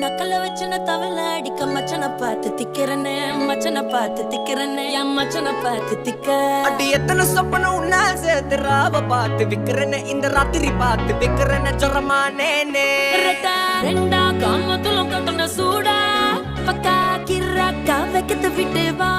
நக்கல வச்சன தவள அடிக்க மச்சன பார்த்து திக்கிறனே மச்சன பார்த்து திக்கிறனே என் மச்சன பார்த்து திக்க அடி எத்தனை சொப்பன உன்னா சேர்த்து ராவ பார்த்து விக்கிறனே இந்த ராத்திரி பார்த்து விக்கிறனே ஜொரமானே ரெண்டா காமத்துல கட்டண சூடா பக்கா கிராக்கா வைக்கத்து விட்டு வா